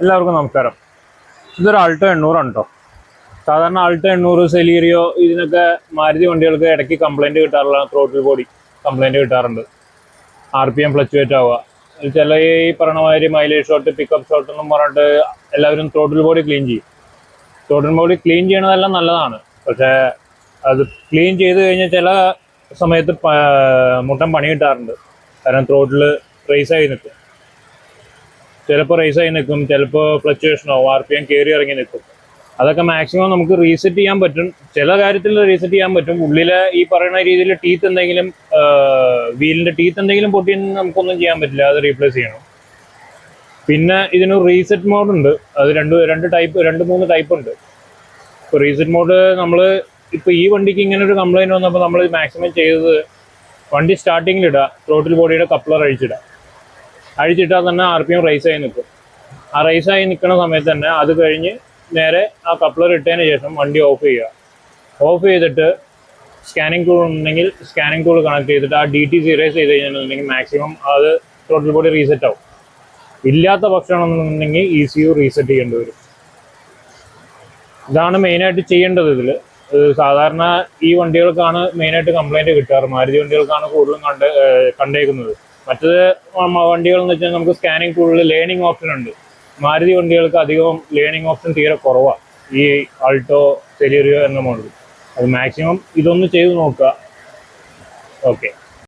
എല്ലാവർക്കും നമസ്കാരം. ഇതൊരു ആൾട്ടോ 800 ആണ് കേട്ടോ. സാധാരണ ആൾട്ടോ 800 സെലീറിയോ ഇതിനൊക്കെ മാരുതി വണ്ടികൾക്ക് ഇടയ്ക്ക് കംപ്ലൈൻറ്റ് കിട്ടാറുള്ള ത്രോട്ടിൽ ബോഡി കംപ്ലൈൻറ്റ് കിട്ടാറുണ്ട്. RPM ഫ്ലക്ച്വേറ്റ് ആവുക, ചില ഈ പറഞ്ഞ മാതിരി മൈലേജ് ഷോട്ട്, പിക്കപ്പ് ഷോട്ട് എന്നും പറഞ്ഞിട്ട് എല്ലാവരും ത്രോട്ടിൽ ബോഡി ക്ലീൻ ചെയ്യും. ത്രോട്ടിൽ ബോഡി ക്ലീൻ ചെയ്യണതെല്ലാം നല്ലതാണ്. പക്ഷേ അത് ക്ലീൻ ചെയ്ത് കഴിഞ്ഞാൽ ചില സമയത്ത് മുട്ടൻ പണി കിട്ടാറുണ്ട്. കാരണം ത്രോട്ടിൽ റേസായി നിൽക്കും, ചിലപ്പോൾ റേസായി നിൽക്കും, ചിലപ്പോൾ ഫ്ലക്ച്വേഷനോ RPM കയറി ഇറങ്ങി നിൽക്കും. അതൊക്കെ മാക്സിമം നമുക്ക് റീസെറ്റ് ചെയ്യാൻ പറ്റും. ചില കാര്യത്തിൽ റീസെറ്റ് ചെയ്യാൻ പറ്റും. ഉള്ളിലെ ഈ പറയുന്ന രീതിയിൽ ടീത്ത് എന്തെങ്കിലും, വീലിൻ്റെ ടീത്ത് എന്തെങ്കിലും പൊട്ടിയെന്ന് നമുക്കൊന്നും ചെയ്യാൻ പറ്റില്ല, അത് റീപ്ലേസ് ചെയ്യണം. പിന്നെ ഇതിന് റീസെറ്റ് മോഡ് ഉണ്ട്. അത് രണ്ട് മൂന്ന് ടൈപ്പ് ഉണ്ട്. ഇപ്പോൾ റീസെറ്റ് മോഡ് നമ്മൾ ഇപ്പോൾ ഈ വണ്ടിക്ക് ഇങ്ങനെ ഒരു കംപ്ലൈൻറ്റ് വന്നപ്പോൾ നമ്മൾ മാക്സിമം ചെയ്തത് വണ്ടി സ്റ്റാർട്ടിങ്ങിലിടുക, ത്രോട്ടിൽ ബോഡിയുടെ കപ്ലർ അഴിച്ചിട്ടാൽ തന്നെ RPM റൈസായി നിൽക്കും. ആ റൈസായി നിൽക്കുന്ന സമയത്ത് തന്നെ അത് കഴിഞ്ഞ് നേരെ ആ കപ്ലർ ഇട്ടതിന് ശേഷം വണ്ടി ഓഫ് ചെയ്യുക. ഓഫ് ചെയ്തിട്ട് സ്കാനിങ് ടൂൾ ഉണ്ടെങ്കിൽ സ്കാനിങ് ടൂൾ കണക്ട് ചെയ്തിട്ട് ആ DTC ഇറേസ് ചെയ്ത് കഴിഞ്ഞിട്ടുണ്ടെങ്കിൽ മാക്സിമം അത് ത്രോട്ടിൽ ബോഡി റീസെറ്റ് ആവും. ഇല്ലാത്ത പക്ഷമാണെന്നുണ്ടെങ്കിൽ ECU റീസെറ്റ് ചെയ്യേണ്ടി വരും. ഇതാണ് മെയിനായിട്ട് ചെയ്യേണ്ടത്. ഇതിൽ സാധാരണ ഈ വണ്ടികൾക്കാണ് മെയിനായിട്ട് കംപ്ലൈൻറ്റ് കിട്ടാറ്. മാരുതി വണ്ടികൾക്കാണ് കൂടുതലും കണ്ടേക്കുന്നത്. മറ്റത് വണ്ടികൾ എന്ന് വെച്ചാൽ നമുക്ക് സ്കാനിങ് ടൂളിൽ ലേണിംഗ് ഓപ്ഷൻ ഉണ്ട്. മാരുതി വണ്ടികൾക്ക് അധികവും ലേണിംഗ് ഓപ്ഷൻ തീരെ കുറവാണ് ഈ ആൾട്ടോ സെലീറിയോ എന്ന മോഡൽ. അത് മാക്സിമം ഇതൊന്ന് ചെയ്ത് നോക്കുക. ഓക്കെ.